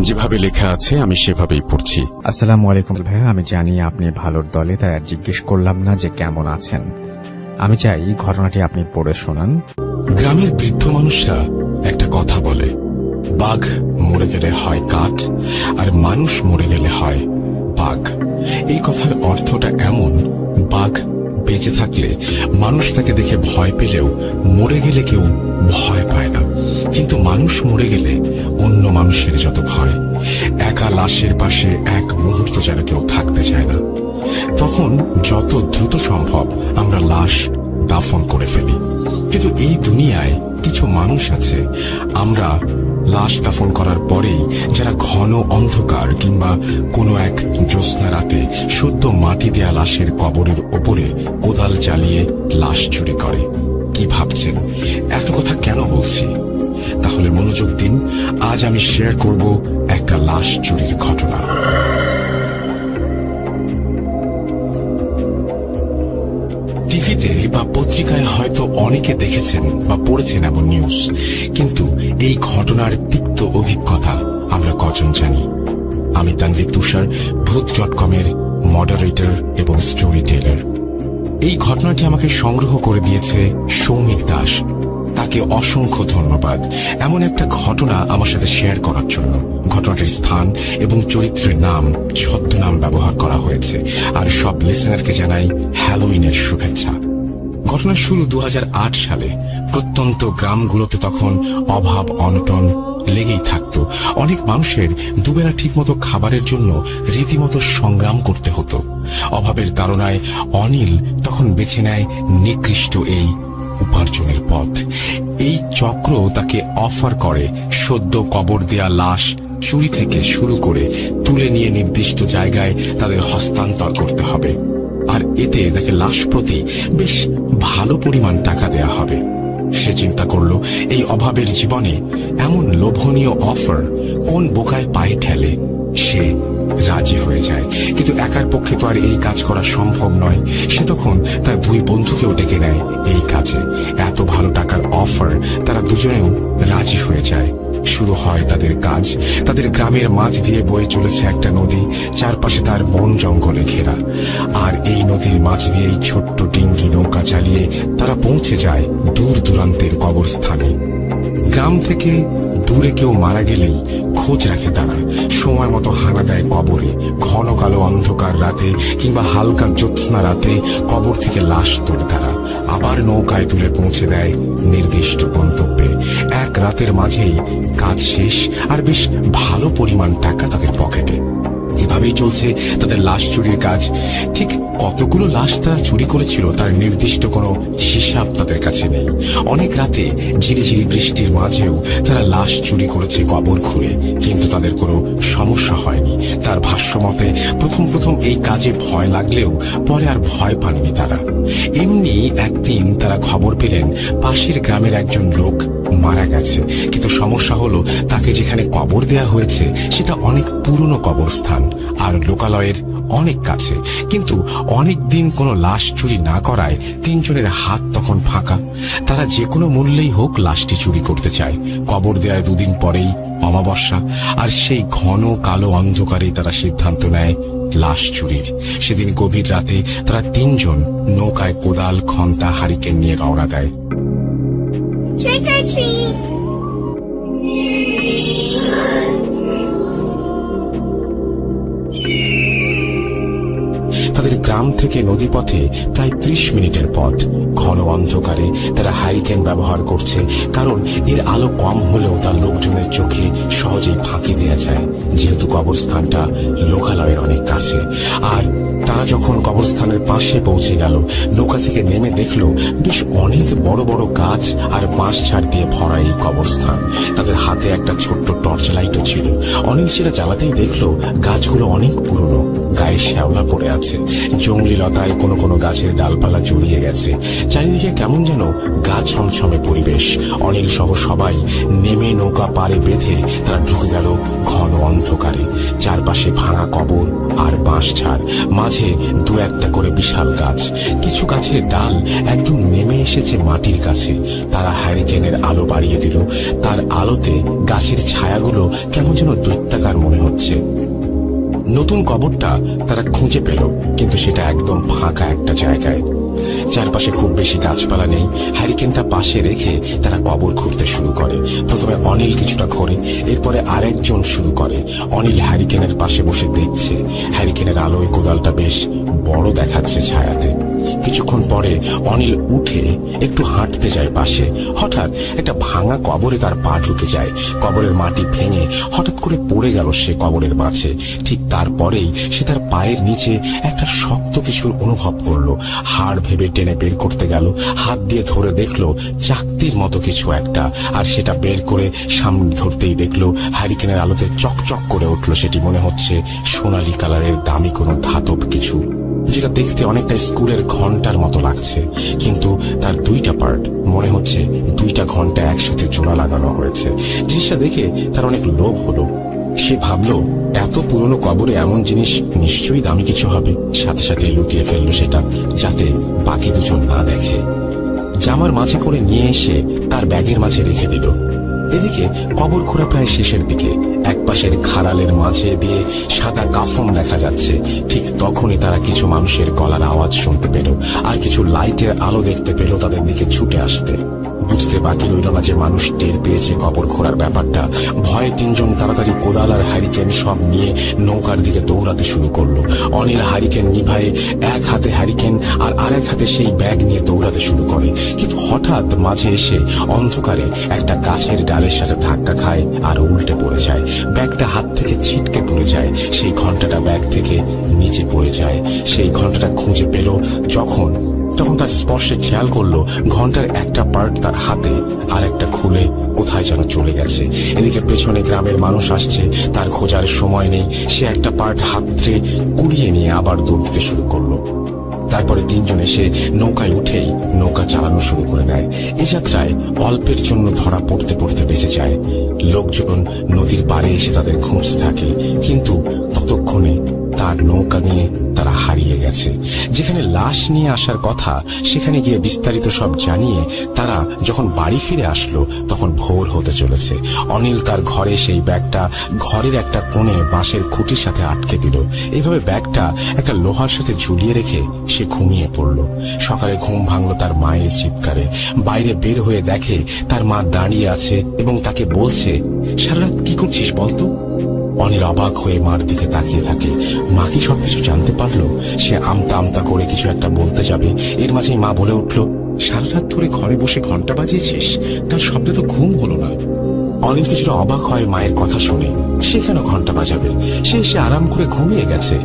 যেভাবে লেখা আছে আমি সেভাবেই পড়ছি। আসসালামু আলাইকুম ভাইয়া, আমি জানি আপনি ভালোর দলে, তাই আর জিজ্ঞেস করলাম না যে কেমন আছেন। আমি চাই ঘটনাটি আপনি পড়ে শোনান। গ্রামের বৃদ্ধ মানুষরা একটা কথা বলে, বাঘ মরে গেলে হয় কাঠ আর মানুষ মরে গেলে হয় বাঘ। এই কথার অর্থটা এমন, বাঘ বেঁচে থাকলে মানুষ তাকে দেখে ভয় পেলেও মরে গেলে কেউ ভয় পায় না, কিন্তু মানুষ মরে গেলে অন্য মানুষের যত ভয়, একা লাশের পাশে এক মুহূর্ত যেন কেউ থাকতে চায় না। তখন যত দ্রুত সম্ভব আমরা লাশ দাফন করে ফেলি। কিন্তু এই দুনিয়ায় কিছু মানুষ আছে, আমরা লাশ দাফন করার পরেই যারা ঘন অন্ধকার কিংবা কোনো এক জ্যোৎস্না রাতে সদ্য মাটি দেয়া লাশের কবরের ওপরে কোদাল চালিয়ে লাশ চুরি করে। কি ভাবছেন এত কথা কেন বলছি? তাহলে মনোযোগ দিন, আজ আমি শেয়ার করব একটা লাশ চুরির ঘটনা। টিভিতে বা পত্রিকায় হয়তো অনেকে দেখেছেন বা পড়েছেন এমন নিউজ, কিন্তু এই ঘটনার তিক্ত অভিজ্ঞতা আমরা কজন জানি? আমি তানভীর তুষার, ভূত.com-এর মডারেটর এবং স্টোরি টেলার। এই ঘটনাটি আমাকে সংগ্রহ করে দিয়েছে সৌমিক দাস, তাকে অসংখ্য ধন্যবাদ এমন একটা ঘটনা আমার সাথে শেয়ার করার জন্য। ঘটনাটির স্থান এবং চরিত্রের নাম ছদ্মনাম ব্যবহার করা হয়েছে, আর সব লিসেনারকে জানাই হ্যালোউইনের শুভেচ্ছা। ঘটনার শুরু 2008 সালে। প্রত্যন্ত গ্রামগুলোতে তখন অভাব অনটন লেগেই থাকতো। অনেক মানুষের দুবেলা ঠিকমতো খাবারের জন্য রীতিমতো সংগ্রাম করতে হতো। অভাবের তাড়নায় অনিল তখন বেছে নেয় নিকৃষ্ট এই উপার্জনের পথ। এই চক্র তাকে অফার করে সদ্য কবর দেয়া লাশ চুরি থেকে শুরু করে তুলে নিয়ে নির্দিষ্ট জায়গায় তাদের হস্তান্তর করতে হবে, আর এতে তাকে লাশ প্রতি বেশ ভালো পরিমাণ টাকা দেয়া হবে। সে চিন্তা করল, এই অভাবের জীবনে এমন লোভনীয় অফার কোন বোকায় পায়ে ঠেলে। সে রাজি হয়ে যায়, কিন্তু একার পক্ষে তো আর এই কাজ করা সম্ভব নয়। সে তখন তার দুই বন্ধুকেও ডেকে নেয় এই কাজে। এত ভালো টাকার অফার, তারা দুজনেও রাজি হয়ে যায়। শুরু হয় তাদের কাজ। তাদের গ্রামের মাঝ দিয়ে বয়ে চলেছে একটা নদী, চারপাশে তার বন জঙ্গলে ঘেরা। আর এই নদীর মাঝ দিয়ে ছোট্ট ডিঙ্গি নৌকা চালিয়ে তারা পৌঁছে যায় দূর দূরান্তের কবরস্থানে। গ্রাম থেকে দূরে কেউ মারা গেলেই খোঁজ রাখে তারা, সময় মতো হানা দেয় কবরে। ঘন কালো অন্ধকার রাতে কিংবা হালকা জ্যোৎস্না রাতে কবর থেকে লাশ তোলে তারা, আবার নৌকায় তুলে পৌঁছে দেয় নির্দিষ্ট গন্তব্যে। এক রাতের মাঝেই কাজ শেষ, আর বেশ ভালো পরিমাণ টাকা তাদের পকেটে। এভাবেই চলছে তাদের লাশ চুরির কাজ। ঠিক কতগুলো লাশ তারা চুরি করেছিল তার নির্দিষ্ট কোনো হিসাব তাদের কাছে নেই। অনেক রাতে ঝিরিঝিরি বৃষ্টির মাঝেও তারা লাশ চুরি করেছে কবর খুঁড়ে, কিন্তু তাদের কোনো সমস্যা হয়নি। তার ভাষ্য মতে প্রথম এই কাজে ভয় লাগলেও পরে আর ভয় পাননি তারা। এমনি একদিন তারা খবর পেলেন পাশের গ্রামের একজন লোক মারা গেছে, কিন্তু সমস্যা হলো তাকে যেখানে কবর দেয়া হয়েছে সেটা অনেক পুরনো কবরস্থান আর লোকালয়ের অনেক কাছে। কিন্তু অনেক দিন কোনো লাশ চুরি না করায় তিনজনের হাত তখন ফাঁকা। তারা যে কোনো মূল্যেই হোক লাশটি চুরি করতে চায়। কবর দেওয়ার দুদিন পরেই অমাবস্যা, আর সেই ঘন কালো অন্ধকারেই তারা সিদ্ধান্ত নেয় লাশ চুরির। সেদিন গভীর রাতে তারা তিনজন নৌকায় কোদাল, খন্তা, হারিকেন নিয়ে রওনা দেয়। Trick or treat! তাদের গ্রাম থেকে নদীপথে প্রায় 30 মিনিটের পথ। ঘন অন্ধকারে তারা হারিকেন ব্যবহার করছে, কারণ এর আলো কম হলেও তার লোকজনের চোখে সহজেই ফাঁকি দেওয়া যায়, যেহেতু কবরস্থানটা লোকালয়ের অনেক কাছে। আর তারা যখন কবরস্থানের পাশে পৌঁছে গেল, নৌকা থেকে নেমে দেখল বেশ অনেক বড় বড় গাছ আর বাঁশ ঝাড় দিয়ে ভরা এই কবরস্থান। তাদের হাতে একটা ছোট্ট টর্চ লাইটও ছিল। অনিল সেটা জ্বালাতেই দেখল গাছগুলো অনেক পুরনো, গায়ে শ্যাওলা পড়ে আছে। জঙ্গলি লতায় কোনো কোনো গাছের ডালপালা জড়িয়ে গেছে। চারিদিকে কেমন যেন গাছ ছমছমে পরিবেশ। অনিল সহ সবাই নেমে নৌকা পাড়ে বেঁধে তারা ঢুকে গেল ঘন অন্ধকারে, চারপাশে ভাঙা কবর আর বাঁশঝাড়, মাঝে দু একটা করে বিশাল গাছ। কিছু গাছের ডাল একদম নেমে এসেছে মাটির কাছে। তারা হ্যারিকেনের আলো বাড়িয়ে দিল। তার আলোতে গাছের ছায়াগুলো কেমন যেন দৈত্যাকার মনে হচ্ছে। নতুন কবরটা তারা খুঁজে পেল, কিন্তু সেটা একদম ফাঁকা একটা জায়গায়। চারপাশে খুব বেশি গাছপালা নেই। হ্যারিকেনটা পাশে রেখে তারা কবর খুঁড়তে শুরু করে। প্রথমে অনিল কিছুটা খোঁড়ে, এরপরে আরেকজন শুরু করে। অনিল হ্যারিকেনের পাশে বসে দেখছে। হ্যারিকেনের আলোয় কোদালটা বেশ বড় দেখাচ্ছে ছায়াতে। কিছুক্ষণ পরে অনিল উঠে একটু হাঁটতে যায় পাশে। হঠাৎ একটা ভাঙা কবরে তার পা ঢুকে যায়। কবরের মাটি ভেঙে হঠাৎ করে পড়ে গেল সে কবরের মাঝে। ঠিক তারপরেই সে তার পায়ের নিচে একটা শক্ত কিছুর অনুভব করলো। হাড় ভেবে টেনে বের করতে গেল। হাত দিয়ে ধরে দেখলো চাকতির মতো কিছু একটা, আর সেটা বের করে সামনে ধরতেই দেখলো হ্যারিকেনের আলোতে চকচক করে উঠলো। সেটি মনে হচ্ছে সোনালী কালারের দামি কোনো ধাতব কিছু, যেটা দেখতে অনেকটা স্কুলের ঘন্টার মতো লাগছে। কিন্তু তার দুইটা পার্ট, মনে হচ্ছে দুইটা ঘন্টা একসাথে জোড়া লাগানো হয়েছে। জিনিসটা দেখে তার অনেক লোভ হলো। সে ভাবলো এত পুরনো কবরে এমন জিনিস নিশ্চয়ই দামি কিছু হবে। সাথে সাথে লুকিয়ে ফেললো সেটা, যাতে বাকি দুজন না দেখে। জামার মাঝে করে নিয়ে এসে তার ব্যাগের মাঝে রেখে দিল। এদিকে কবর খোঁড়া প্রায় শেষের দিকে। একপাশের খাড়ালের মাঝে দিয়ে সাদা কাফন দেখা যাচ্ছে। ঠিক তখনই তারা কিছু মানুষের গলার আওয়াজ শুনতে পেল, আর কিছু লাইটের আলো দেখতে পেল তাদের দিকে ছুটে আসতে। বুঝতে বাকি রইল না যে মানুষ টের পেয়েছে কবর খোঁড়ার ব্যাপারটা। ভয়ে তিনজন তাড়াতাড়ি কোদাল আর হ্যারিকেন সব নিয়ে নৌকার দিকে দৌড়াতে শুরু করলো। অনিল হ্যারিকেন নিভায়ে এক হাতে হ্যারিকেন আর আরেক হাতে সেই ব্যাগ নিয়ে দৌড়াতে শুরু করে। কিন্তু হঠাৎ মাঝে এসে অন্ধকারে একটা গাছের ডালের সাথে ধাক্কা খায় আর উল্টে পড়ে যায়। ব্যাগটা হাত থেকে ছিটকে পড়ে যায়। সেই ঘন্টাটা ব্যাগ থেকে নিচে পড়ে যায়। সেই ঘন্টাটা খুঁজে পেল তখন তার স্পর্শে খেয়াল করলো ঘন্টার একটা পার্ট তার হাতে, আর একটা খুলে কোথায় যেন চলে গেছে। এদিকে পেছনে গ্রামের মানুষ আসছে, তার খোঁজার সময় নেই। সে একটা পার্ট হাতে কুড়িয়ে নিয়ে আবার দৌড় দিতে শুরু করলো। তারপরে তিনজন এসে নৌকায় উঠেই নৌকা চালানো শুরু করে দেয়। এই যাত্রায় অল্পের জন্য ধরা পড়তে পড়তে বেঁচে যায়। লোকজন নদীর পাড়ে এসে তাদের খুঁজতে থাকে, কিন্তু ততক্ষণে তার নৌকা নিয়ে তারা হারিয়ে গেছে। যেখানে লাশ নিয়ে আসার কথা, সেখানে গিয়ে বিস্তারিত সব জানিয়ে তারা যখন বাড়ি ফিরে আসলো তখন ভোর হতে চলেছে। অনিল তার ঘরে সেই ব্যাগটা ঘরের একটা কোণে বাঁশের খুঁটির সাথে আটকে দিল। এইভাবে ব্যাগটা একটা লোহার সাথে ঝুলিয়ে রেখে সে ঘুমিয়ে পড়ল। সকালে ঘুম ভাঙলো তার মায়ের চিৎকারে। বাইরে বের হয়ে দেখে তার মা দাঁড়িয়ে আছে এবং তাকে বলছে, সারা রাত কি করছিস বলতো? অনিল অবাক হয়ে মার দিকে তাকিয়ে থাকে। মা কি সবকিছু জানতে পারলো? সে আমতা আমতা করে কিছু একটা বলতে যাবে, এর মাঝেই মা বলে উঠল, সারা রাত ধরে ঘরে বসে ঘন্টা বাজিয়েছিস, তার শব্দে তো ঘুম হলো না। অনিল কিছুটা অবাক হয় মায়ের কথা শুনে। সে কেন ঘন্টা বাজাবে? সে আরাম করে ঘুমিয়ে গেছে।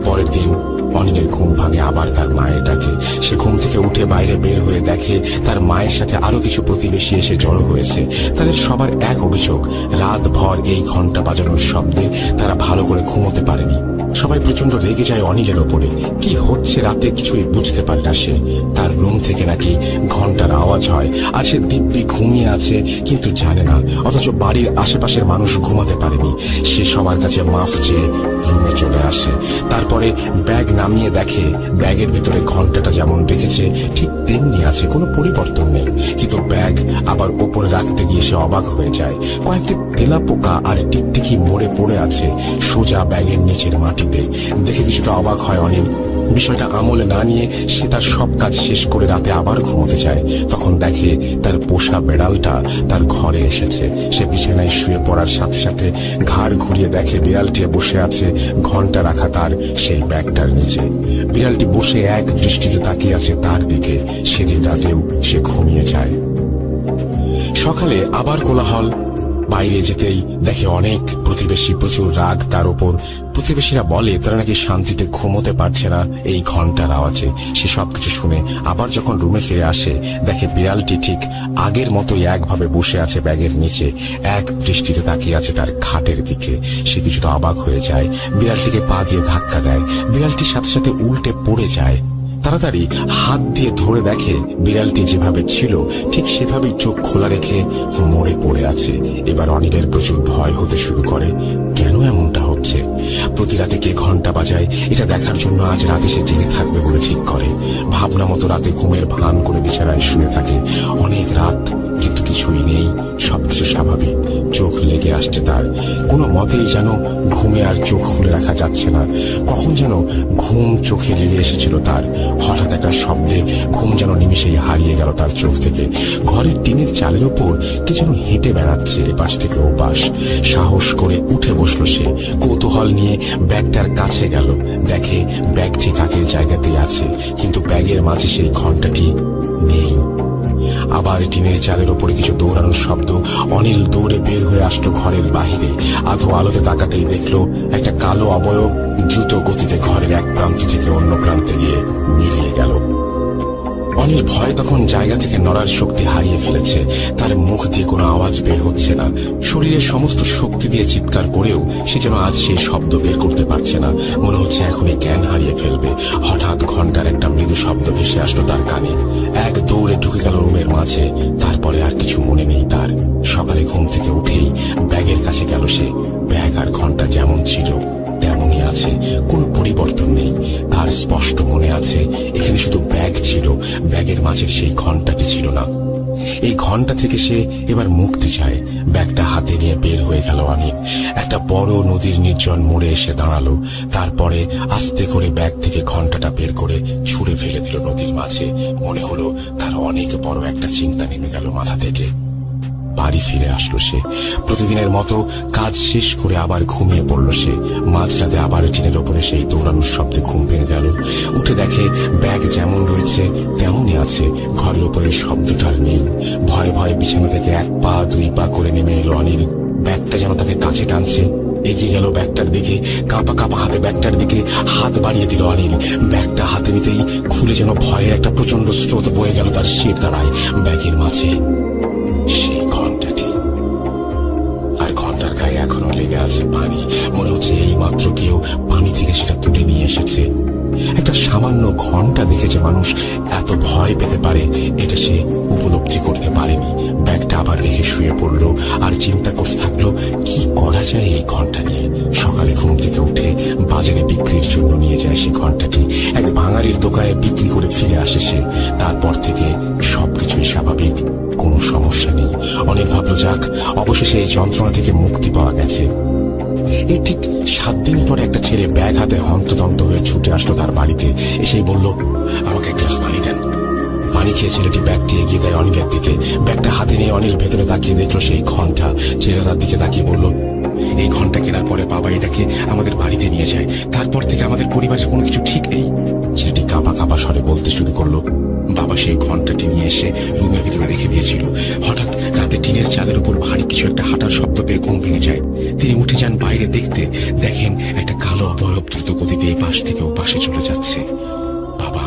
পরের দিন অনিলের ঘুম ভাঙে আবার তার মায়ের ডাকে। সে ঘুম থেকে উঠে বাইরে বের হয়ে দেখে তার মায়ের সাথে আরো কিছু প্রতিবেশী এসে জড়ো হয়েছে। তাদের সবার এক অভিযোগ, রাত ভর এই ঘন্টা বাজানোর শব্দে তারা ভালো করে ঘুমোতে পারেনি। সবাই প্রচন্ড রেগে যায় অনিলের ওপরে। কি হচ্ছে রাতে কিছুই বুঝতে পারে না সে। তার রুম থেকে নাকি ঘন্টার আওয়াজ হয়, আর সে দিব্যি ঘুমিয়ে আছে কিন্তু জানে না। অথচ বাড়ির আশেপাশের মানুষ ঘুমাতে পারেনি। সে সবার কাছে মাফ চেয়ে রুমে চলে আসে। তারপরে ব্যাগ নামিয়ে দেখে ব্যাগের ভিতরে ঘন্টাটা যেমন রেখেছে ঠিক তেমনি আছে, কোনো পরিবর্তন নেই। কিন্তু ব্যাগ আবার ওপরে রাখতে গিয়ে সে অবাক হয়ে যায়। কয়েকটি তেলাপোকা আর টিকটিকি মরে পড়ে আছে সোজা ব্যাগের নিচের মাটিতে। দেখে কিছুটা অবাক হয় অনিল। বিষয়টা আমলে না নিয়ে সে তার সব কাজ শেষ করে রাতে আবার ঘুমোতে যায়। তখন দেখে তার পোষা বেড়ালটা তার ঘরে এসেছে। সে বিছানায় শুয়ে পড়ার সাথে সাথে ঘাড় ঘুরিয়ে দেখে বিড়ালটি বসে আছে ঘন্টা রাখা তার সেই ব্যাগটার নিচে। বিড়ালটি বসে এক দৃষ্টিতে তাকিয়ে আছে তার দিকে। সেদিন রাতেও সে ঘুমিয়ে যায়। সকালে আবার কোলাহল। বাইরে যেতেই দেখে অনেক প্রতিবেশী, প্রচুর রাগ তার উপর। প্রতিবেশীরা বলে তারা নাকি শান্তিতে ঘুমোতে পারছে না এই ঘন্টার আওয়াজে। সে সবকিছু শুনে আবার যখন রুমে ফিরে আসে দেখে বিড়ালটি ঠিক আগের মতোই একভাবে বসে আছে ব্যাগের নিচে, এক দৃষ্টিতে তাকিয়ে আছে তার খাটের দিকে। সে কিছুটা অবাক হয়ে যায়। বিড়ালটিকে পা দিয়ে ধাক্কা দেয়। বিড়ালটির সাথে সাথে উল্টে পড়ে যায়। তাড়াতাড়ি হাত দিয়ে ধরে দেখে বিড়ালটি যেভাবে ছিল ঠিক সেভাবেই চোখ খোলা রেখে মরে পড়ে আছে। এবার অনিলের প্রচুর ভয় হতে শুরু করে। প্রতি রাতে কে ঘন্টা বাজায় এটা দেখার জন্য আজ রাতে সে জেগে থাকবে বলে ঠিক করে। ভাবনা মতো রাতে ঘুমের ভান করে বিছানায় শুয়ে থাকে। অনেক রাত, কিন্তু কিছুই নেই, সবকিছু স্বাভাবিক। চোখ লেগে আসছে তার, কোনো মতেই যেন ঘুমে আর চোখ খুলে রাখা যাচ্ছে না। কখন যেন ঘুম চোখে লেগে এসেছিল তার। হঠাৎ একটা শব্দে ঘুম যেন নিমিষেই হারিয়ে গেল তার চোখ থেকে। ঘরের টিনের চালের ওপর কে যেন হেঁটে বেড়াচ্ছে এপাশ থেকে ওপাশ। সাহস করে উঠে বসলো সে, কৌতূহল নিয়ে ব্যাগটার কাছে গেল। দেখে ব্যাগ ঠিক আগের জায়গাতেই আছে, কিন্তু ব্যাগের মাঝে সেই ঘন্টাটি নেই। আবার টিনের চালের ওপরে কিছু দৌড়ানোর শব্দ। অনিল দৌড়ে বের হয়ে আসলো ঘরের বাহিরে। আধো আলোতে তাকাতেই দেখলো একটা কালো অবয়ব দ্রুত গতিতে ঘরের এক প্রান্ত থেকে অন্য প্রান্তে গিয়ে মিলিয়ে গেল। অনিল ভয়ে তখন জায়গা থেকে নড়ার শক্তি হারিয়ে ফেলেছে। তার মুখ দিয়ে কোনো আওয়াজ বের হচ্ছে না। শরীরের সমস্ত শক্তি দিয়ে চিৎকার করেও সে যেন আজ সেই শব্দ বের করতে পারছে না। মনে হচ্ছে এখনই জ্ঞান হারিয়ে ফেলবে। হঠাৎ ঘন্টার একটা মৃদু শব্দ ভেসে আসলো তার কানে। এক দৌড়ে ঢুকে গেল রুমের মাঝে। তারপরে আর কিছু মনে নেই তার। সকালে ঘুম থেকে উঠেই ব্যাগের কাছে গেল সে। ব্যাগ আর ঘন্টা যেমন ছিল তেমনই আছে, কোনো পরিবর্তন নেই। তার স্পষ্ট মনে আছে এখানে শুধু ব্যাগ ছিল, ব্যাগের মাঝের সেই ঘন্টাটি ছিল না। এই ঘন্টা থেকে সে এবার মুক্তি চায়। ব্যাগটা হাতে নিয়ে বের হয়ে গেল অনিল। একটা বড় নদীর নির্জন মোড়ে এসে দাঁড়ালো। তারপরে আস্তে করে ব্যাগ থেকে ঘন্টাটা বের করে ছুঁড়ে ফেলে দিল নদীর মাঝে। মনে হলো তার অনেক বড় একটা চিন্তা নেমে গেল মাথা থেকে। বাড়ি ফিরে আসলো সে। প্রতিদিনের মতো কাজ শেষ করে আবার ঘুমিয়ে পড়লো সে। মাঝরাতে আবার টিনের ওপরে সেই দৌড়ানোর শব্দে ঘুম ভেঙে গেল। উঠে দেখে ব্যাগ যেমন রয়েছে তেমনই আছে, ঘরের ওপরের শব্দটার নেই। ভয়ে ভয়ে বিছানা থেকে 1 পা 2 পা করে নেমে এলো অনিল। ব্যাগটা যেন তাকে কাছে টানছে। এগিয়ে গেল ব্যাগটার দিকে। কাঁপা কাঁপা হাতে ব্যাগটার দিকে হাত বাড়িয়ে দিল অনিল। ব্যাগটা হাতে নিতেই খুলে যেন ভয়ের একটা প্রচন্ড স্রোত বয়ে গেল তার শির দাঁড়ায়। ব্যাগের মাঝে সেই ঘন্টাটি, আর ঘন্টার গায়ে এখনো লেগে আছে পানি। মনে হচ্ছে এই মাত্র কেউ পানি থেকে সেটা তুলে নিয়ে এসেছে। একটা সামান্য ঘন্টা দেখে যে মানুষ এত ভয় পেতে পারে এটা সে উপলব্ধি করতে পারেনি। ব্যাগটা আবার রেখে শুয়ে পড়লো আর চিন্তা করতে থাকলো কি করা যায় এই ঘন্টা নিয়ে। সকালে ঘুম থেকে উঠে বাজারে বিক্রির জন্য নিয়ে যায় সে ঘন্টাটি। এক ভাঙারির দোকানে বিক্রি করে ফিরে আসে সে। তারপর থেকে সবকিছুই স্বাভাবিক, কোনো সমস্যা নেই। অনেক ভাবলো যাক, অবশেষে এই যন্ত্রণা থেকে মুক্তি পাওয়া গেছে। এর ঠিক 7 দিন পরে একটা ছেলে ব্যাগ হাতে হন্তদন্ত হয়ে ছুটে আসলো তার বাড়িতে। এসেই বলল, আমাকে এক গ্লাস পানি দেন। পানি খেয়ে ছেলেটি ব্যাগটি এগিয়ে দেয় অনিলের দিকে। ব্যাগটা হাতে নিয়ে অনিল ভেতরে তাকিয়ে দেখলো সেই ঘন্টা। ছেলে তার দিকে তাকিয়ে বলল, এই ঘন্টা কেনার পরে বাবা এটাকে আমাদের বাড়িতে নিয়ে যায়। তারপর থেকে আমাদের পরিবারের কোনো কিছু ঠিক নেই। ছেলেটি কাঁপা কাঁপা স্বরে বলতে শুরু করলো, বাবা সেই ঘন্টাটি নিয়ে এসে রুমের ভিতরে রেখে দিয়েছিল। হঠাৎ রাতে টিনের চালের উপর ভারী কিছু একটা হাঁটার শব্দ পেয়ে ঘুম ভেঙে যায়। তিনি উঠে যান বাইরে দেখতে। দেখেন একটা কালো অবয়ব দ্রুত গতিতে এই পাশ থেকে ও পাশে চলে যাচ্ছে। বাবা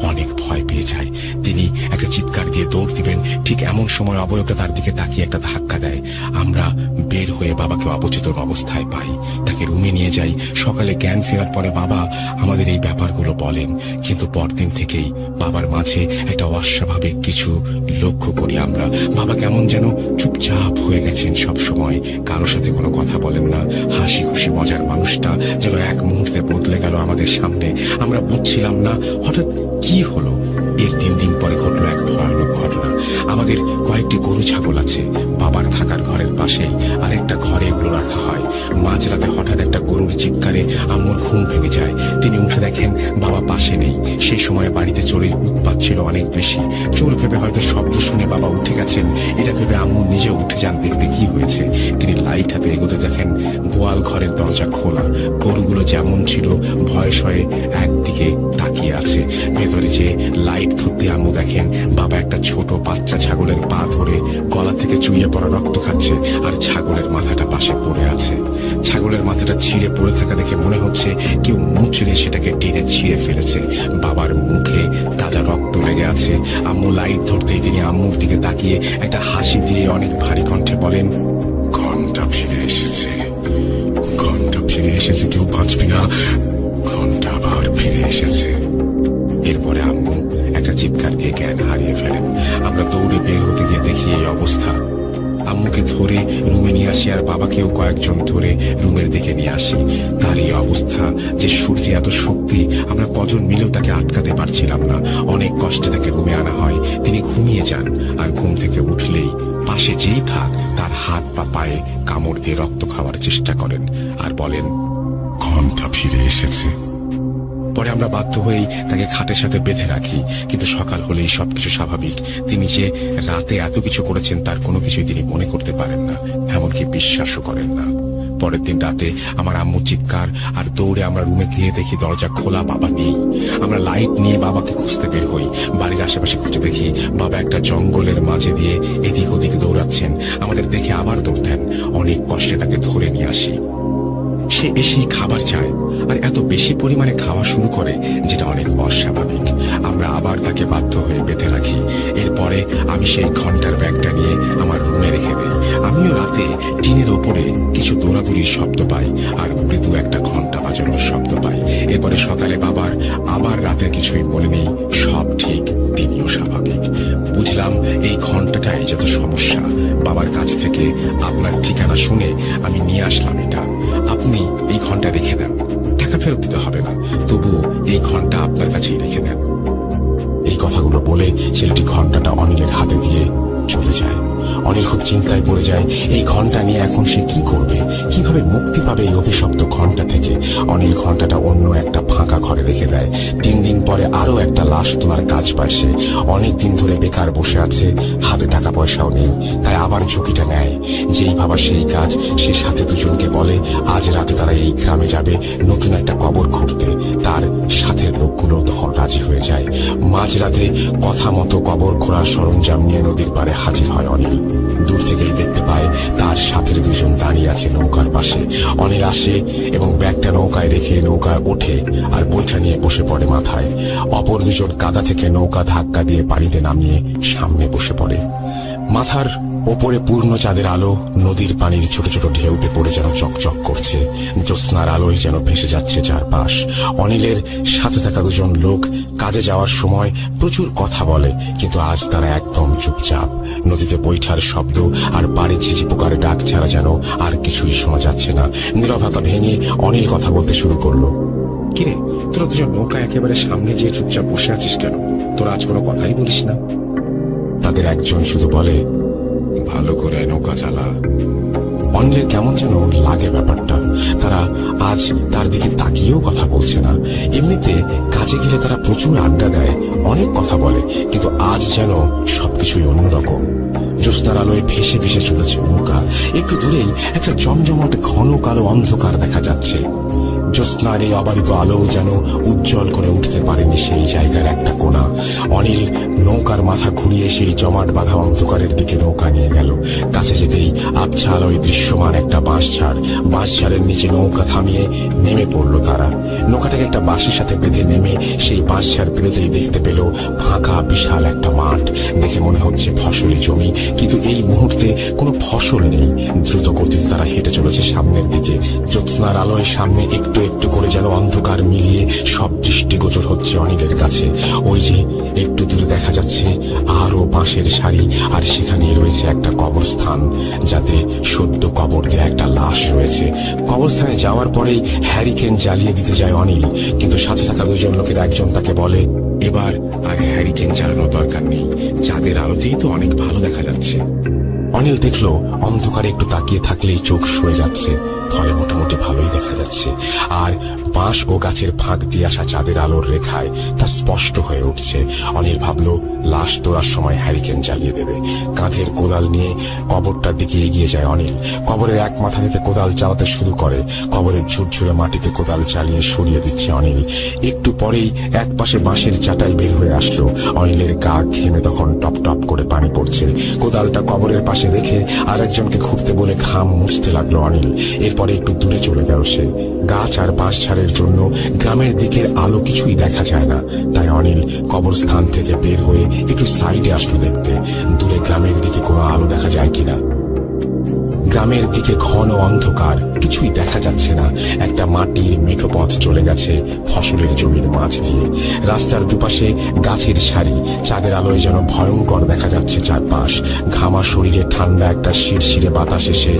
অনেক ভয় পেয়ে যায়। তিনি একটা চিৎকার দিয়ে দৌড় দিবেন, ঠিক এমন সময় অবয়বটা তার দিকে তাকিয়ে একটা ধাক্কা দেয়। আমরা বের হয়ে বাবাকে অবচেতন অবস্থায় পাই। তাকে রুমে নিয়ে যাই। সকালে জ্ঞান ফেরার পরে বাবা আমাদের এই ব্যাপারগুলো বলেন, কিন্তু পরদিন থেকেই বাবার মাঝে একটা অস্বাভাবিক কিছু লক্ষ্য করি আমরা। বাবা কেমন যেন চুপচাপ হয়ে গেছেন সব সময়, কারোর সাথে কোনো কথা বলেন না। হাসি খুশি মজার মানুষটা যেন এক মুহূর্তে বদলে গেল আমাদের সামনে। আমরা বুঝছিলাম না হঠাৎ কি হলো। এর 3 দিন পরে ঘটলো এক ভয়ানক ঘটনা। আমাদের কয়েকটি গরু ছাগল আছে। বাবার থাকার ঘরের পাশেই আরেকটা ঘরে এগুলো রাখা হয়। মাঝরাতে হঠাৎ একটা গরুর চিৎকারে আম্মুর ঘুম ভেঙে যায়। তিনি উঠে দেখেন বাবা পাশে নেই। সেই সময় বাড়িতে চোরের উৎপাত ছিল অনেক বেশি। চোর ভেবে হয়তো শব্দ শুনে বাবা উঠে গেছেন, এটা ভেবে আম্মু নিজেও উঠে যান দেখতে কি হয়েছে। তিনি লাইট হাতে এগোতে দেখেন গোয়াল ঘরের দরজা খোলা। গরুগুলো যেমন ছিল ভয়ে শয়ে একদিকে তাকিয়ে আছে। ভেতরে যে লাইট ধরতে আম্মু দেখেন বাবা একটা ছোট বাচ্চা ছাগলের পা ধরে গলা থেকে চুইয়ে পড়া রক্ত খাচ্ছে, আর ছাগলের মাথাটা পাশে পড়ে আছে। ছাগলের মাথাটা ছিঁড়ে পড়ে থাকা দেখে মনে হচ্ছে কেউ মুচড়ে সেটাকে টেনে ছিঁড়ে ফেলেছে। বাবার মুখে তাজা রক্ত লেগে আছে। আম্মু লাইট ধরতেই তিনি আম্মুর দিকে তাকিয়ে একটা হাসি দিয়ে অনেক ভারী কণ্ঠে বলেন, ঘন্টা ফিরে এসেছে, ঘন্টা ফিরে এসেছে, কেউ বাঁচবি না, ঘন্টা আবার ফিরে এসেছে। এরপরে আম্মু একটা চিৎকার দিয়ে জ্ঞান হারিয়ে ফেলেন। আমরা দৌড়ে বের হতে গিয়ে দেখি এই অবস্থা। আম্মুকে ধরে রুমে নিয়ে আসি আর বাবাকেও কয়েকজন ধরে রুমের দিকে নিয়ে আসি। তার এই অবস্থা, যে সূর্যে এত শক্তি, আমরা কজন মিলেও তাকে আটকাতে পারছিলাম না। অনেক কষ্টে তাকে রুমে আনা হয়। তিনি ঘুমিয়ে যান আর ঘুম থেকে উঠলেই পাশে যেই থাক তার হাত বা পায়ে কামড় দিয়ে রক্ত খাওয়ার চেষ্টা করেন আর বলেন, ঘন্টা ফিরে এসেছে। পরে আমরা বাধ্য হয়েই তাকে খাটের সাথে বেঁধে রাখি, কিন্তু সকাল হলেই সবকিছু স্বাভাবিক। তিনি যে রাতে এত কিছু করেছেন তার কোনো কিছুই তিনি মনে করতে পারেন না, এমনকি বিশ্বাসও করেন না। পরের দিন রাতে আমার আম্মু চিৎকার আর দৌড়ে আমরা রুমে গিয়ে দেখি দরজা খোলা, বাবা নেই। আমরা লাইট নিয়ে বাবাকে খুঁজতে বের হই। বাড়ির আশেপাশে খুঁজে দেখি বাবা একটা জঙ্গলের মাঝে দিয়ে এদিক ওদিক দৌড়াচ্ছেন। আমাদের দেখে আবার দৌড়তেন। অনেক কষ্টে তাকে ধরে নিয়ে আসি। সে এসেই খাবার চায় আর এত বেশি পরিমাণে খাওয়া শুরু করে, যেটা অনেক অস্বাভাবিক। আমরা আবার তাকে বাধ্য হয়ে বেঁধে রাখি। এরপরে আমি সেই ঘন্টার ব্যাগটা নিয়ে আমার রুমে রেখে দিই। আমিও রাতে টিনের ওপরে কিছু দৌড়াদৌড়ির শব্দ পাই আর মৃদু একটা ঘন্টা বাজানোর শব্দ পাই। এরপরে সকালে বাবার আবার রাতের কিছুই মনে নেই, সব ঠিক, তিনিও স্বাভাবিক। বুঝলাম এই ঘন্টাটাই যত সমস্যা। বাবার কাছ থেকে আপনার ঠিকানা শুনে আমি নিয়ে আসলাম এটা। আপনি এই ঘন্টা রেখে দেন, টাকা ফেরত দিতে হবে না, তবুও এই ঘন্টা আপনার কাছেই রেখে দেন। এই কথাগুলো বলে ছেলেটি ঘন্টাটা অনিলের হাতে দিয়ে চলে যায়। অনিল খুব চিন্তায় পড়ে যায়, এই ঘন্টা নিয়ে এখন সে কি করবে, কিভাবে মুক্তি পাবে এই অভিশপ্ত ঘন্টা থেকে। অনিল ঘন্টাটা অন্য একটা ফাঁকা ঘরে রেখে দেয়। 3 দিন পরে আরো একটা লাশ তোলার কাজ পায় সে। অনেক দিন ধরে বেকার বসে আছে, হাতে টাকা পয়সাও নেই, তাই আবার ঝুঁকিটা নেয়। যেই ভাবা সেই কাজ। সে সাথে দুজনকে বলে আজ রাতে তারা এই গ্রামে যাবে নতুন একটা কবর খুঁড়তে। তার সাথের লোকগুলো তখন রাজি হয়ে যায়। মাঝরাতে কথা মতো কবর খোঁড়ার সরঞ্জাম নিয়ে নদীর পাড়ে হাজির হয় অনিল। দূর থেকেই দেখতে পায় তার সাথের দুজন দাঁড়িয়ে আছে নৌকার পাশে। অনিল আসে এবং ব্যাগটা নৌকায় রেখে নৌকায় ওঠে আর বৈঠা নিয়ে বসে পড়ে মাথায়। অপর দুজন কাদা থেকে নৌকা ধাক্কা দিয়ে পানিতে নামিয়ে সামনে বসে পড়ে। মাথার ওপরে পূর্ণ চাঁদের আলো নদীর পানির ছোট ছোট ঢেউতে পড়ে যেন চকচক করছে। জ্যোৎস্নার আলোয় যেন ভেসে যাচ্ছে চারপাশ। অনিলের সাথে থাকা দুজন লোক কাজে যাওয়ার সময় প্রচুর কথা বলে, কিন্তু আজ তারা একদম চুপচাপ। নদীতে বৈঠার শব্দ আর পাড়ে ঝিঝি পোকার ডাক ছাড়া যেন আর কিছুই শোনা যাচ্ছে না। নীরবতা ভেঙে অনিল কথা বলতে শুরু করলো। কিরে, তোরা দুজন নৌকা একেবারে সামনে যেয়ে চুপচাপ বসে আছিস কেন? তোরা আজ কোনো কথাই বলিস না? তাদের একজন শুধু বলে, ভালো করে নৌকা চালা। অনিলের কেমন যেন লাগে ব্যাপারটা। তারা আজ তার দিকে তাকিয়েও কথা বলছে না। এমনিতে কাজে গেলে তারা প্রচুর আড্ডা দেয়, অনেক কথা বলে, কিন্তু আজ যেন সবকিছুই অন্যরকম। জ্যোৎস্নার আলোয় ভেসে ভেসে চলেছে নৌকা। একটু দূরেই একটা জমজমাট ঘন কালো অন্ধকার দেখা যাচ্ছে। জ্যোৎস্নার এই অবারিত আলো যেন উজ্জ্বল করে উঠতে পারেনি সেই জায়গার একটা কোণা। অনিল নৌকার মাথা ঘুরিয়ে সেই জমাট বাঁধা অন্ধকারের দিকে নৌকা নিয়ে গেল। কাছে যেতেই আবছা আলোয় দৃশ্যমান একটা বাঁশঝাড়ের নিচে নৌকা থামিয়ে নেমে পড়লো তারা। নৌকাটাকে একটা বাঁশের সাথে বেঁধে নেমে সেই বাঁশঝাড় পেরোতেই দেখতে পেল ফাঁকা বিশাল একটা মাঠ। দেখে মনে হচ্ছে ফসলি জমি, কিন্তু এই মুহূর্তে কোনো ফসল নেই। দ্রুত গতিতে তারা হেঁটে চলেছে সামনের দিকে। জ্যোৎস্নার আলোয় সামনে একটু একটু করে যেন অন্ধকার মিলিয়ে সব দৃষ্টিগোচর হচ্ছে অনিলের কাছে। ওই যে একটু দূরে দেখা যাচ্ছে আরো বাঁশের সারি, আর সেখানেই রয়েছে একটা কবরস্থান, যাতে সদ্য কবর দেয়া একটা লাশ রয়েছে। কবরস্থানে যাওয়ার পরেই হ্যারিকেন জ্বালিয়ে দিতে যায় অনিল, কিন্তু সাথে থাকা দুজন লোকের একজন তাকে বলে, এবার আর হ্যারিকেন জ্বালানোর দরকার নেই, চাঁদের আলোতেই তো অনেক ভালো দেখা যাচ্ছে। অনিল দেখলো অন্ধকারে একটু তাকিয়ে থাকলেই চোখ সয়ে যাচ্ছে, ফলে মোটামুটি ভালোই দেখা যাচ্ছে। আর বাঁশ ও গাছের ফাঁক দিয়ে আসা চাঁদের আলোর রেখায় তা স্পষ্ট হয়ে উঠছে। অনিল ভাবলো লাশ তোলার সময় হ্যারিকেন জ্বালিয়ে দেবে। কাঁধের কোদাল নিয়ে কবরটার দিকে এগিয়ে যায় অনিল। কবরের এক মাথা থেকে কোদাল চালাতে শুরু করে। কবরের ঝুরঝুরে মাটিতে কোদাল চালিয়ে সরিয়ে দিচ্ছে অনিল। একটু পরেই এক পাশে বাঁশের চাটাই বের হয়ে আসলো। অনিলের গা ঘেমে তখন টপ টপ করে পানি পড়ছে। কোদালটা কবরের পাশে রেখে আর একজনকে খুঁড়তে বলে ঘাম মুছতে লাগলো অনিল। এরপরে একটু দূরে চলে গেল সে। গাছ আর বাঁশঝাড়ের জন্য গ্রামের দিকের আলো কিছুই দেখা যায় না, তাই অনিল কবরস্থান থেকে বের হয়ে একটু সাইডে আসলো দেখতে দূরে গ্রামের দিকে কোনো আলো দেখা যায় কিনা। গ্রামের দিকে ঘন অন্ধকার, কিছুই দেখা যাচ্ছে না। একটা মাটির মেঠো পথ চলে গেছে ফসলের জমির মাঝ দিয়ে। রাস্তার দুপাশে গাছের সারি, চাঁদের আলোয় যেন ভয়ঙ্কর দেখা যাচ্ছে চারপাশ। ঘামা শরীরে ঠান্ডা একটা শিরশিরে বাতাস এসে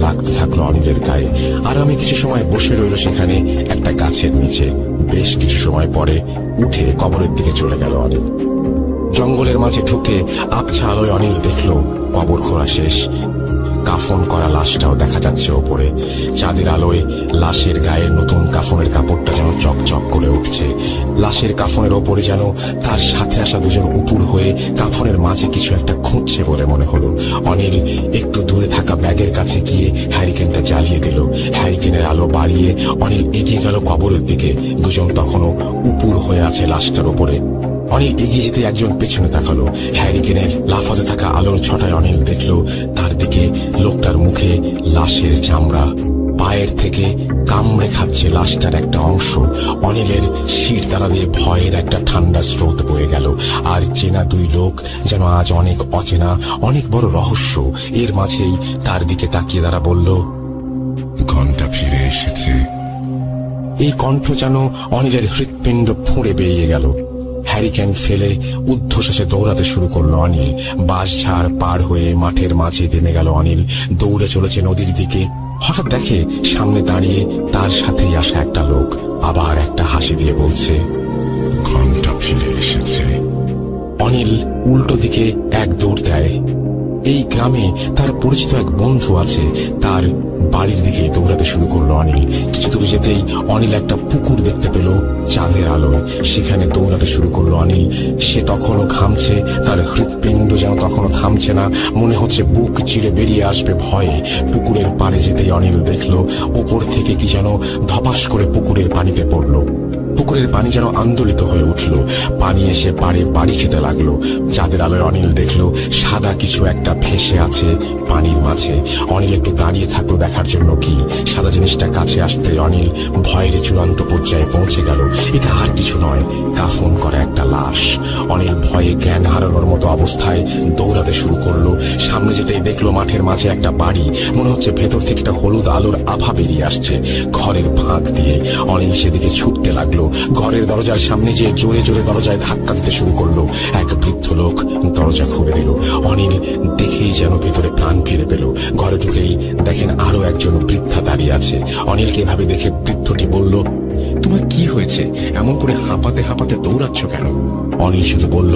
লাগতে থাকলো অনিলের গায়ে। আর আমি কিছু সময় বসে রইল সেখানে একটা গাছের নিচে। বেশ কিছু সময় পরে উঠে কবরের দিকে চলে গেল অনিল। জঙ্গলের মাঝে ঢুকে আবছা আলোয় অনিল দেখল কবর খোঁড়া শেষ। কাফন করা লাশটাও দেখা যাচ্ছে ওপরে। চাঁদের আলোয় লাশের গায়ে নতুন কাফনের কাপড়টা যেন চকচক করে উঠছে। লাশের কাফনের ওপরে যেন তার সাথে আসা দুজন উপুর হয়ে কাফনের মাঝে কিছু একটা খুঁজছে বলে মনে হলো। অনিল একটু দূরে থাকা ব্যাগের কাছে গিয়ে হ্যারিকেনটা জ্বালিয়ে দিল। হ্যারিকেনের আলো বাড়িয়ে অনিল এগিয়ে গেল কবরের দিকে। দুজন তখনও উপুর হয়ে আছে লাশটার ওপরে। অনিল এগিয়ে যেতে একজন পেছনে তাকালো। হ্যারিকেনের লাফাতে থাকা আলোর ছটায় অনিল দেখল তার দিকে লোকটার মুখে লাশের চামড়া। পায়ের থেকে কামড়ে খাচ্ছে লাশটার একটা অংশ। অনিলের শির তালা দিয়ে ভয়ের একটা ঠান্ডা স্রোত বয়ে গেল। আর চেনা দুই লোক যেন আজ অনেক অচেনা, অনেক বড় রহস্য। এর মাঝেই তার দিকে তাকিয়ে তারা বলল, ঘন্টা ফিরে এসেছে। এই কণ্ঠ যেন অনিলের হৃৎপিণ্ড ফুঁড়ে বেরিয়ে গেল। হ্যারিকেন ফেলে ঊর্ধ্বশ্বাসে দৌড়াতে শুরু করলো অনিল। বাঁশঝাড় পার হয়ে মাঠের মাঝে নেমে গেল অনিল। দৌড়ে চলেছে নদীর দিকে। হঠাৎ দেখে সামনে দাঁড়িয়ে তার সাথেই আসা একটা লোক আবার একটা হাসি দিয়ে বলছে, ঘন্টা ফিরে এসেছে। অনিল উল্টো দিকে এক দৌড় দেয়। এই গ্রামে তার পরিচিত এক বন্ধু আছে। তার বাড়ির দিকে দৌড়াতে শুরু করলো অনিল। কিছু দূর যেতেই অনিল একটা পুকুর দেখতে পেল চাঁদের আলোয়। সেখানে দৌড়াতে শুরু করলো অনিল। সে তখনও ঘামছে, তার হৃৎপিণ্ড যেন তখনও থামছে না। মনে হচ্ছে বুক চিরে বেরিয়ে আসবে ভয়ে। পুকুরের পাড়ে যেতেই অনিল দেখল ওপর থেকে কি যেন ধপাস করে পুকুরের পানিতে পড়লো। পুকুরের পানি যেন আন্দোলিত হয়ে উঠল। পানি এসে পাড়ে বাড়ি খেতে লাগলো। চাঁদের আলোয় অনিল দেখল সাদা কিছু একটা ভেসে আছে পানির মাঝে। অনিল একটু দাঁড়িয়ে থাকলো দেখার জন্য কি সাদা জিনিসটা কাছে আসতে অনিল ভয়ের চূড়ান্ত পর্যায়ে পৌঁছে গেল। এটা আর কিছু নয়, কাফন করা একটা লাশ। অনিল ভয়ে জ্ঞান হারানোর মতো অবস্থায় দৌড়াতে শুরু করলো। সামনে যেতেই দেখলো মাঠের মাঝে একটা বাড়ি। মনে হচ্ছে ভেতর থেকে একটা হলুদ আলোর আভা বেরিয়ে আসছে ঘরের ফাঁক দিয়ে। অনিল সেদিকে ছুটতে লাগলো। ঘরের দরজার সামনে যে জোরে জোরে দরজায় ধাক্কা দিতে শুরু করলো। এক বৃদ্ধ লোক দরজা খুলে দিল। অনিল দেখেই যেন ভেতরে প্রাণ ফিরে পেল। ঘরে ঢুকেই দেখেন আরো একজন বৃদ্ধা দাঁড়িয়ে আছে। অনিলকে এভাবে দেখে বৃদ্ধটি বলল, তোমার কি হয়েছে? এমন করে হাঁপাতে হাঁপাতে দৌড়াচ্ছ কেন? অনিল শুধু বলল,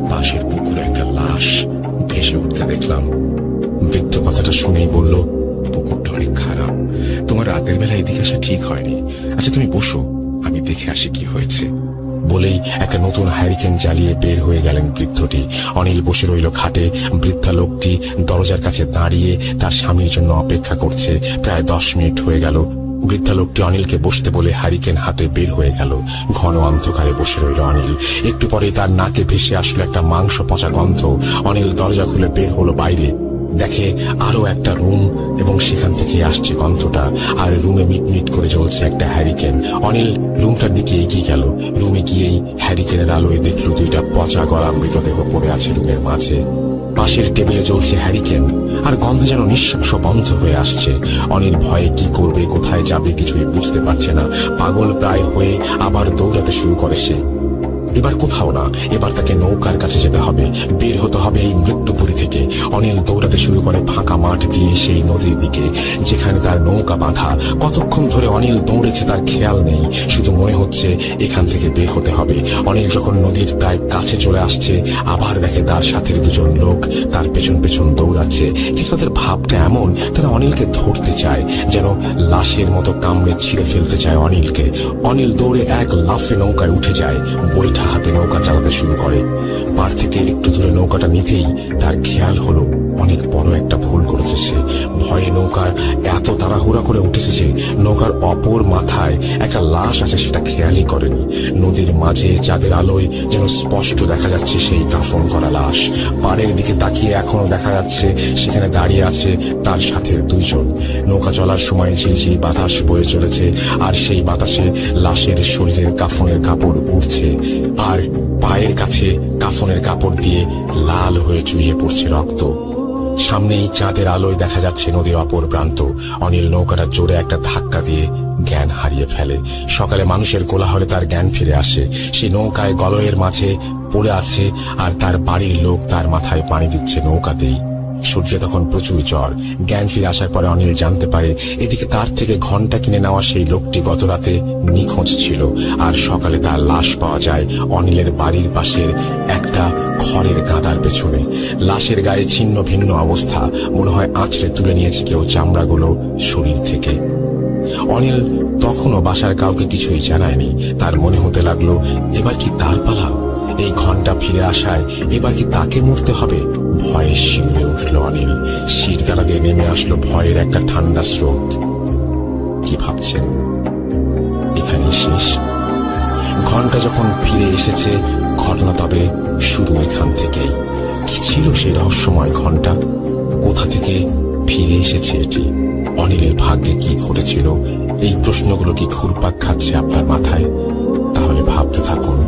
পাশের পুকুরে একটা লাশ ভেসে উঠতে দেখলাম। বৃদ্ধ কথাটা শুনেই বলল, পুকুরটা অনেক খারাপ, তোমার রাতের বেলা এদিকে আসা ঠিক হয়নি। আচ্ছা তুমি বসো, আমি দেখে আসি কি হয়েছে। বলেই একটা নতুন হ্যারিকেন জ্বালিয়ে বের হয়ে গেলেন বৃদ্ধটি। অনিল বসে রইল খাটে। বৃদ্ধা লোকটি দরজার কাছে দাঁড়িয়ে তার স্বামীর জন্য অপেক্ষা করছে। প্রায় 10 মিনিট হয়ে গেল। বৃদ্ধা লোকটি অনিলকে বসতে বলে হ্যারিকেন হাতে বের হয়ে গেল। ঘন অন্ধকারে বসে রইল অনিল। একটু পরেই তার নাকে ভেসে আসলো একটা মাংস পচা গন্ধ। অনিল দরজা খুলে বের হলো বাইরে। দেখে আরো একটা রুম এবং সেখান থেকে আসছে গন্ধটা। আর রুমে মিটমিট করে জ্বলছে একটা হ্যারিকেন। অনিল রুমটার দিকে এগিয়ে গেল। রুমে গিয়েই হ্যারিকেনের আলোয় দেখলো 2টা পচা গলা মৃতদেহ পড়ে আছে রুমের মাঝে। পাশের টেবিলে জ্বলছে হ্যারিকেন আর গন্ধ যেন নিঃশ্বাস বন্ধ হয়ে আসছে। অনিল ভয়ে কি করবে, কোথায় যাবে কিছুই বুঝতে পারছে না। পাগল প্রায় হয়ে আবার দৌড়াতে শুরু করে সে। এবার কোথাও না, এবার তাকে নৌকার কাছে যেতে হবে, বের হতে হবে এই মৃত্যুপুরী থেকে। অনিল দৌড়াতে শুরু করে ফাঁকা মাঠ দিয়ে সেই নদীর দিকে যেখানে তার নৌকা বাঁধা। কতক্ষণ ধরে অনিল দৌড়েছে তার খেয়াল নেই, শুধু মনে হচ্ছে এখান থেকে বের হতে হবে। অনিল যখন নদীর প্রায় কাছে চলে আসছে আবার দেখে তার সাথে 2জন লোক তার পেছন পেছন দৌড়াচ্ছে। কিন্তু তাদের ভাবটা এমন, তারা অনিলকে ধরতে চায়, যেন লাশের মতো কামড়ে ছিঁড়ে ফেলতে চায় অনিলকে। অনিল দৌড়ে এক লাফে নৌকায় উঠে যায়। বৈঠা হাতে নৌকা চালাতে শুরু করে। পার থেকে একটু দূরে নৌকাটা নিতেই তার খেয়াল হলো অনেক বড় একটা ভুল করেছে সে। ভয়ে নৌকার এত তাড়াহুড়া করে উঠেছে যে নৌকার অপর মাথায় একটা লাশ আছে সেটা খেয়ালই করেনি। নদীর মাঝে চাঁদের আলোয় যেন স্পষ্ট দেখা যাচ্ছে সেই কাফন করা লাশ। পাড়ের দিকে তাকিয়ে এখনো দেখা যাচ্ছে সেখানে দাঁড়িয়ে আছে তার সাথে 2জন। নৌকা চলার সময় ঝিলঝিল বাতাস বয়ে চলেছে আর সেই বাতাসে লাশের শরীরের কাফনের কাপড় উড়ছে আর পায়ের কাছে কাফনের কাপড় দিয়ে লাল হয়ে চুইয়ে পড়ছে রক্ত। সামনেই চাঁদের আলোয় দেখা যাচ্ছে নদীর অপর প্রান্ত। অনিল নৌকাটা জোরে একটা ধাক্কা দিয়ে জ্ঞান হারিয়ে ফেলে। সকালে মানুষের কোলাহলে তার জ্ঞান ফিরে আসে। সে নৌকায় গলয়ের মাঝে পড়ে আছে, আর তার বাড়ির লোক তার মাথায় পানি দিচ্ছে নৌকাতেই। সূর্যে তখন প্রচুর জ্বর। জ্ঞান ফিরে আসার পরে অনিল জানতে পারে এদিকে তার থেকে ঘন্টা কিনে নেওয়া সেই লোকটি গত রাতে নিখোঁজ ছিল, আর সকালে তার লাশ পাওয়া যায় অনিলের বাড়ির পাশের একটা খড়ের গাদার পেছনে। লাশের গায়ে ছিন্ন ভিন্ন অবস্থা, মনে হয় আঁচড়ে তুলে নিয়েছে কেউ চামড়াগুলো শরীর থেকে। অনিল তখনও বাসার কাউকে কিছুই জানায়নি। তার মনে হতে লাগলো এবার কি তার পালা? এই ঘন্টা ফিরে আসায় এবার কি তাকে মরতে হবে? ভয়ে শিউরে উঠল অনিল। শীত গালা দিয়ে নেমে আসলো ভয়ের একটা ঠান্ডা স্রোত। কি ভাবছেন এখানেই শেষ? ঘন্টা যখন ফিরে এসেছে, ঘটনা তবে শুরু এখান থেকেই। কি ছিল সেই রহস্যময় ঘন্টা? কোথা থেকে ফিরে এসেছে এটি? অনিলের ভাগ্যে কি ঘটেছিল? এই প্রশ্নগুলো কি ঘুরপাক খাচ্ছে আপনার মাথায়? তাহলে ভাবতে থাকুন,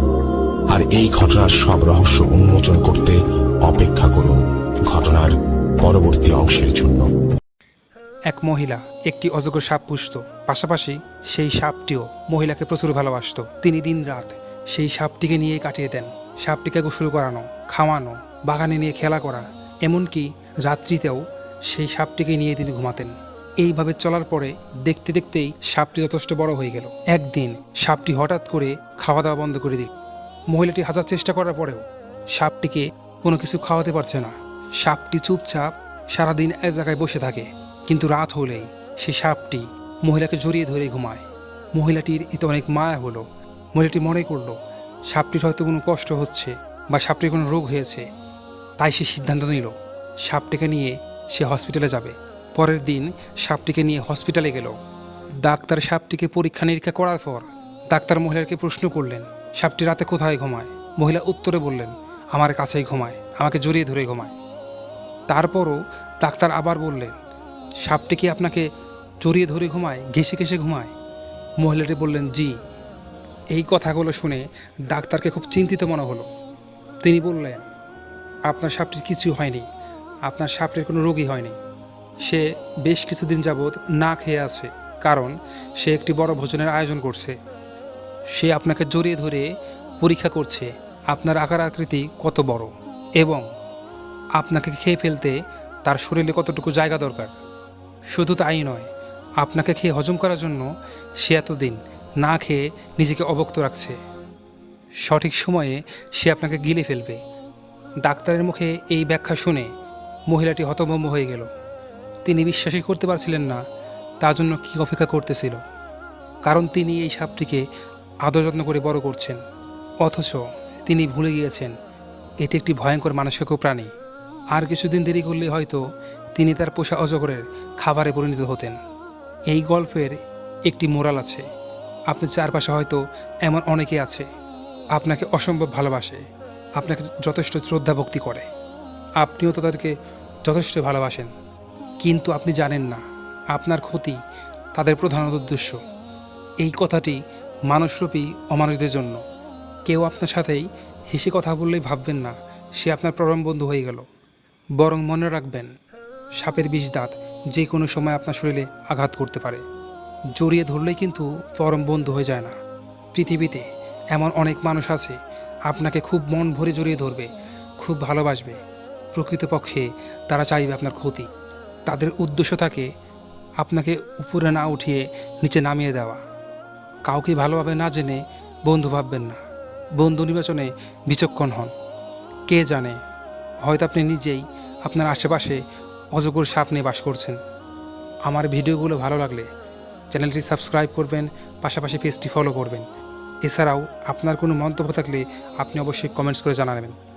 আর এই ঘটনার সব রহস্য উন্মোচন করতে অপেক্ষা করুন ঘটনার পরবর্তী অংশের জন্য। এক মহিলা একটি অজগর সাপ পুষত, পাশাপাশি সেই সাপটিও মহিলাকে প্রচুর ভালোবাসত। তিনি দিনরাত সেই সাপটিকে নিয়েই কাটিয়ে দেন। সাপটিকে গোসল করানো, খাওয়ানো, বাগানে নিয়ে খেলা করা, এমনকি রাত্রিতেও সেই সাপটিকে নিয়ে তিনি ঘুমাতেন। এইভাবে চলার পরে দেখতে দেখতেই সাপটি যথেষ্ট বড় হয়ে গেল। একদিন সাপটি হঠাৎ করে খাওয়া দাওয়া বন্ধ করে দিল। মহিলাটি হাজার চেষ্টা করার পরেও সাপটিকে কোনো কিছু খাওয়াতে পারছে না। সাপটি চুপচাপ সারাদিন এক জায়গায় বসে থাকে, কিন্তু রাত হলেই সেই সাপটি মহিলাকে জড়িয়ে ধরে ঘুমায়। মহিলাটির এতে অনেক মায়া হলো। মহিলাটি মনে করলো সাপটির হয়তো কোনো কষ্ট হচ্ছে বা সাপটির কোনো রোগ হয়েছে, তাই সে সিদ্ধান্ত নিল সাপটিকে নিয়ে সে হসপিটালে যাবে। পরের দিন সাপটিকে নিয়ে হসপিটালে গেল। ডাক্তার সাপটিকে পরীক্ষা নিরীক্ষা করার পর ডাক্তার মহিলাকে প্রশ্ন করলেন, সাপটি রাতে কোথায় ঘুমায়? মহিলা উত্তরে বললেন, আমার কাছেই ঘুমায়, আমাকে জড়িয়ে ধরে ঘুমায়। তারপরও ডাক্তার আবার বললেন, সাপটি কি আপনাকে জড়িয়ে ধরে ঘুমায়, ঘেঁষে ঘেঁষে ঘুমায়? মহিলাটি বললেন, জি। এই কথাগুলো শুনে ডাক্তারকে খুব চিন্তিত মনে হলো। তিনি বললেন, আপনার সাপটির কিছু হয়নি, আপনার সাপটির কোনো রোগই হয়নি। সে বেশ কিছুদিন যাবৎ না খেয়ে আছে, কারণ সে একটি বড় ভোজনের আয়োজন করছে। সে আপনাকে জড়িয়ে ধরে পরীক্ষা করছে আপনার আকার আকৃতি কত বড় এবং আপনাকে খেয়ে ফেলতে তার শরীরে কতটুকু জায়গা দরকার। শুধু তাই নয়, আপনাকে খেয়ে হজম করার জন্য সে এতদিন না খেয়ে নিজেকে অবক্ত রাখছে। সঠিক সময়ে সে আপনাকে গিলে ফেলবে। ডাক্তারের মুখে এই ব্যাখ্যা শুনে মহিলাটি হতভম্ব হয়ে গেল। তিনি বিশ্বাসই করতে পারছিলেন না তার জন্য কী অপেক্ষা করতেছিল, কারণ তিনি এই সাপটিকে আদর যত্ন করে বড় করছেন, অথচ তিনি ভুলে গিয়েছেন এটি একটি ভয়ঙ্কর মানসিক প্রাণী। আর কিছুদিন দেরি করলে হয়তো তিনি তার পোষা অজগরের খাবারে পরিণত হতেন। এই গল্পের একটি মোরাল আছে, আপনার চারপাশে হয়তো এমন অনেকে আছে আপনাকে অসম্ভব ভালোবাসে, আপনাকে যথেষ্ট শ্রদ্ধা ভক্তি করে, আপনিও তাদেরকে যথেষ্ট ভালোবাসেন, কিন্তু আপনি জানেন না আপনার ক্ষতি তাদের প্রধান উদ্দেশ্য। এই কথাটি মানুষরূপী অমানুষদের জন্য। কেউ আপনার সাথেই হেসে কথা বললেই ভাববেন না সে আপনার পরম বন্ধু হয়ে গেল, বরং মনে রাখবেন সাপের বিষ দাঁত যে কোনো সময় আপনার শরীরে আঘাত করতে পারে। জড়িয়ে ধরলেই কিন্তু পরম বন্ধু হয়ে যায় না। পৃথিবীতে এমন অনেক মানুষ আছে আপনাকে খুব মন ভরে জড়িয়ে ধরবে, খুব ভালোবাসবে, প্রকৃতপক্ষে তারা চাইবে আপনার ক্ষতি। তাদের উদ্দেশ্য থাকে আপনাকে উপরে না উঠিয়ে নিচে নামিয়ে দেওয়া। কাউকে ভালোভাবে না জেনে বন্ধু ভাববেন না, বন্ধু নির্বাচনে বিচক্ষণ হন। কে জানে হয়তো আপনি নিজেই আপনার আশেপাশে অজগর সাপ নিয়ে বাস করছেন। আমার ভিডিওগুলো ভালো লাগলে চ্যানেলটি সাবস্ক্রাইব করবেন, পাশাপাশি পেজটি ফলো করবেন। এছাড়াও আপনার কোনো মন্তব্য থাকলে আপনি অবশ্যই কমেন্টস করে জানাবেন।